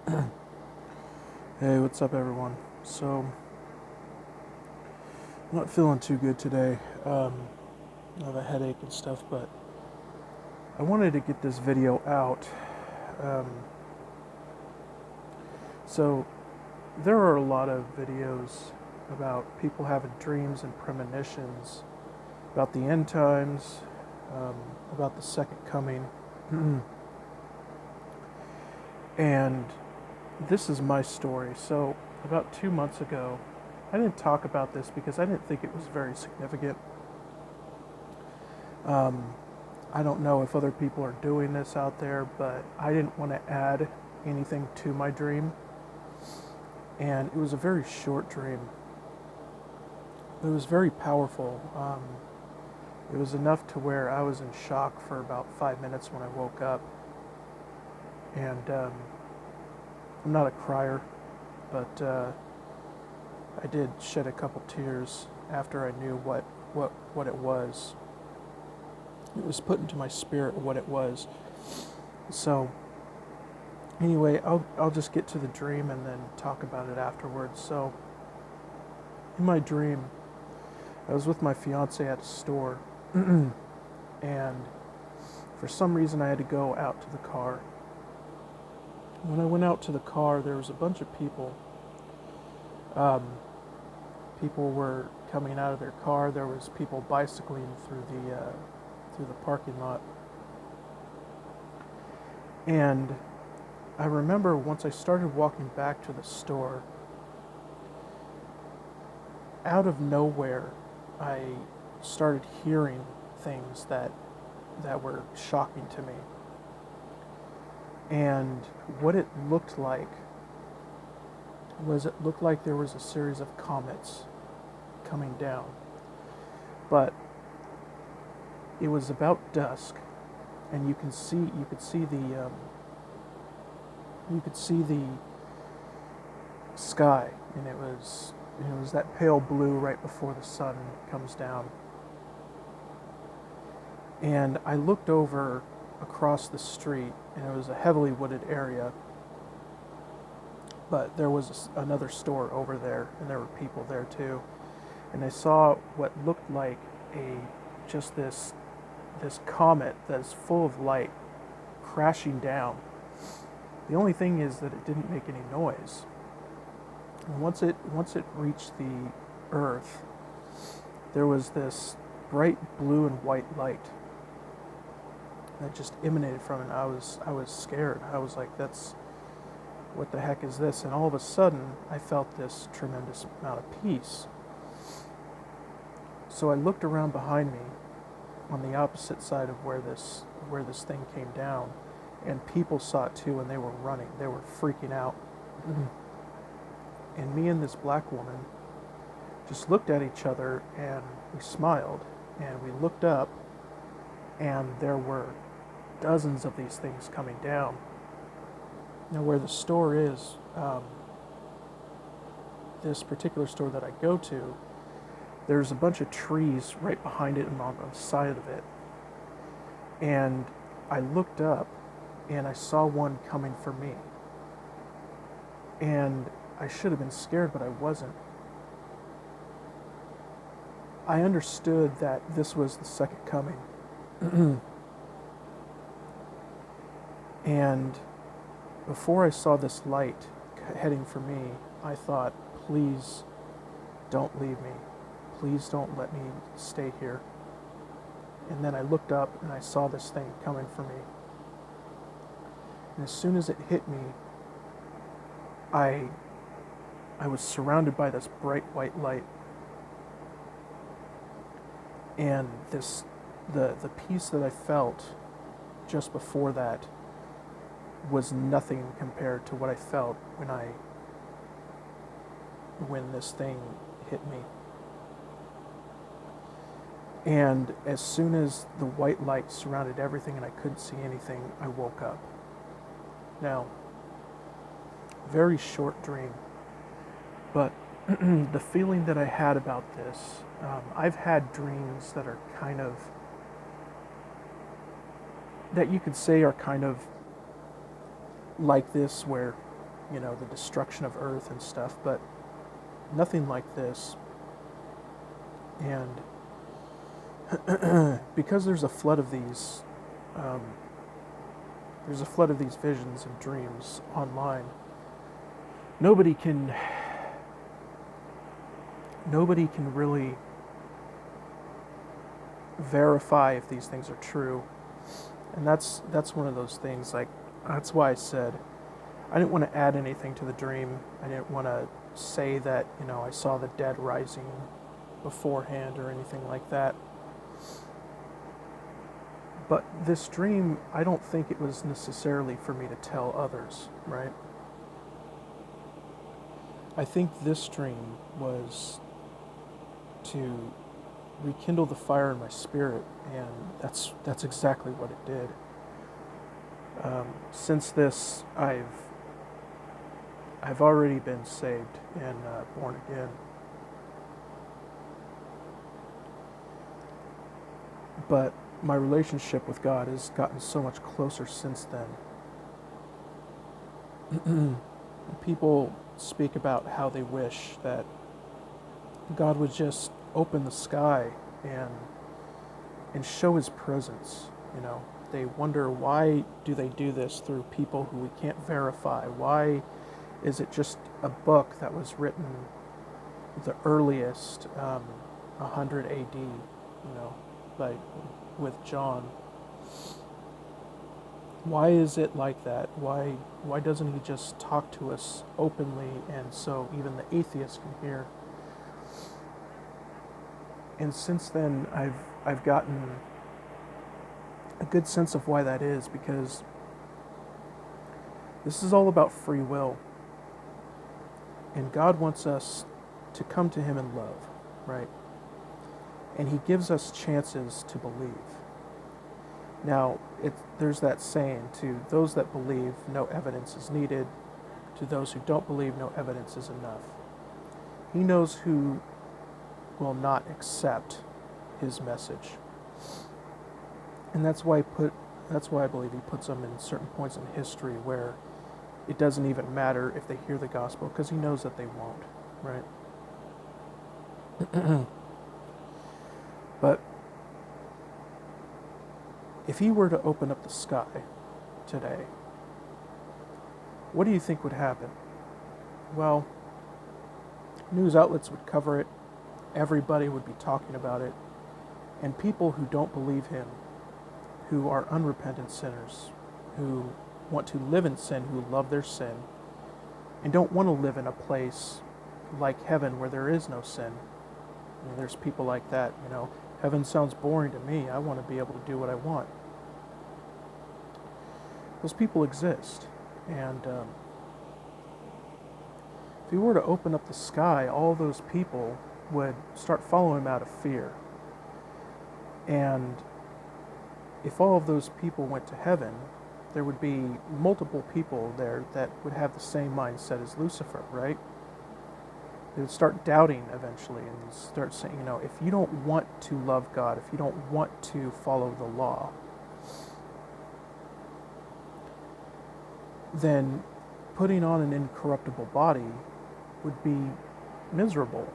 Hey, what's up, everyone? So, I'm not feeling too good today. I have a headache and stuff, but I wanted to get this video out. Um, so, there are a lot of videos about people having dreams and premonitions about the end times, um, about the second coming. And this is my story. So, about 2 months ago, I didn't talk about this because I didn't think it was very significant. Um, I don't know if other people are doing this out there, but I didn't want to add anything to my dream. And it was a very short dream. It was very powerful. It was enough to where I was in shock for about 5 minutes when I woke up. And I'm not a crier, but I did shed a couple tears after I knew what it was. It was put into my spirit what it was. So anyway, I'll just get to the dream and then talk about it afterwards. So in my dream, I was with my fiance at a store, and for some reason I had to go out to the car. When I went out to the car, there was a bunch of people. Um, People were coming out of their car. There was people bicycling through the parking lot, and I remember once I started walking back to the store, out of nowhere, I started hearing things that were shocking to me. And what it looked like there was a series of comets coming down. But it was about dusk, and you could see the sky, and it was that pale blue right before the sun comes down. And I looked over across the street, and it was a heavily wooded area, but there was another store over there, and there were people there too. And I saw what looked like just this comet that's full of light crashing down. The only thing is that it didn't make any noise. And once it reached the earth, there was this bright blue and white light that just emanated from it. I was scared. I was like, "That's what the heck is this?" And all of a sudden, I felt this tremendous amount of peace. So I looked around behind me on the opposite side of where this thing came down, and people saw it too, and they were running. They were freaking out. And me and this black woman just looked at each other, and we smiled, and we looked up, and there were dozens of these things coming down. Now, where the store is, this particular store that I go to, there's a bunch of trees right behind it and on the side of it. And I looked up, and I saw one coming for me. And I should have been scared, but I wasn't. I understood that this was the second coming. And before I saw this light heading for me, I thought, please don't leave me. Please don't let me stay here. And then I looked up and I saw this thing coming for me. And as soon as it hit me, I was surrounded by this bright white light. And the peace that I felt just before that was nothing compared to what I felt when this thing hit me. And as soon as the white light surrounded everything and I couldn't see anything, I woke up. Now, very short dream, but the feeling that I had about this, I've had dreams that are that you could say are kind of like this, where the destruction of Earth and stuff, but nothing like this. And because there's a flood of these, visions and dreams online. Nobody can really verify if these things are true, and that's one of those things. Like, that's why I said I didn't want to add anything to the dream. I didn't want to say that I saw the dead rising beforehand or anything like that. But this dream, I don't think it was necessarily for me to tell others, right? I think this dream was to rekindle the fire in my spirit, and that's exactly what it did. Since this, I've already been saved and born again. But my relationship with God has gotten so much closer since then. People speak about how they wish that God would just open the sky and show his presence. They wonder, why do they do this through people who we can't verify? Why is it just a book that was written the earliest 100 AD, with John? Why is it like that? Why doesn't he just talk to us openly, and so even the atheists can hear? And since then, I've gotten a good sense of why that is, because this is all about free will. And God wants us to come to him in love, right? And he gives us chances to believe. Now, there's that saying, to those that believe, no evidence is needed. To those who don't believe, no evidence is enough. He knows who will not accept his message. And that's why I believe he puts them in certain points in history where it doesn't even matter if they hear the gospel, because he knows that they won't, right? But if he were to open up the sky today, what do you think would happen? Well, news outlets would cover it, everybody would be talking about it, and people who don't believe him, who are unrepentant sinners, who want to live in sin, who love their sin, and don't want to live in a place like heaven where there is no sin. There's people like that, heaven sounds boring to me, I want to be able to do what I want. Those people exist, and if he were to open up the sky, all those people would start following him out of fear. And if all of those people went to heaven, there would be multiple people there that would have the same mindset as Lucifer, right? They would start doubting eventually and start saying, if you don't want to love God, if you don't want to follow the law, then putting on an incorruptible body would be miserable,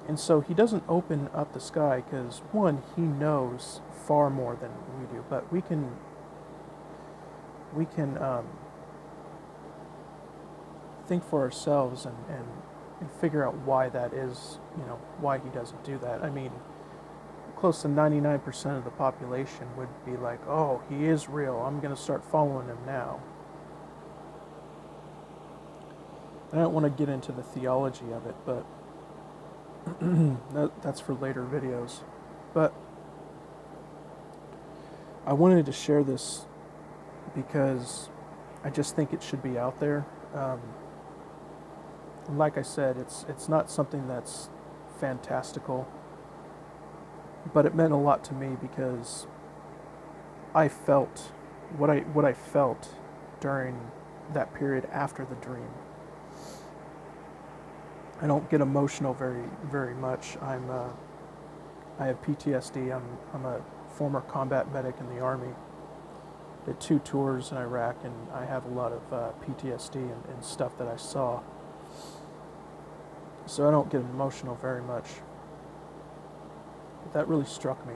And so he doesn't open up the sky because, one, he knows far more than we do, but we can think for ourselves and figure out why that is, why he doesn't do that. I mean, close to 99% of the population would be like, oh, he is real, I'm going to start following him now. I don't want to get into the theology of it, but that's for later videos. But I wanted to share this because I just think it should be out there. Like I said, it's not something that's fantastical, but it meant a lot to me because I felt what I felt during that period after the dream. I don't get emotional very much. I have PTSD. I'm a former combat medic in the Army, did 2 tours in Iraq, and I have a lot of PTSD and stuff that I saw. So I don't get emotional very much. But that really struck me.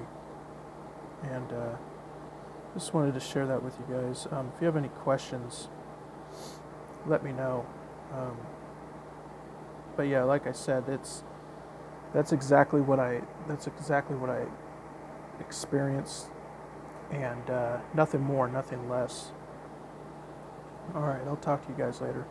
And just wanted to share that with you guys. If you have any questions, let me know. But yeah, like I said, that's exactly what I experienced, and nothing more, nothing less. All right, I'll talk to you guys later.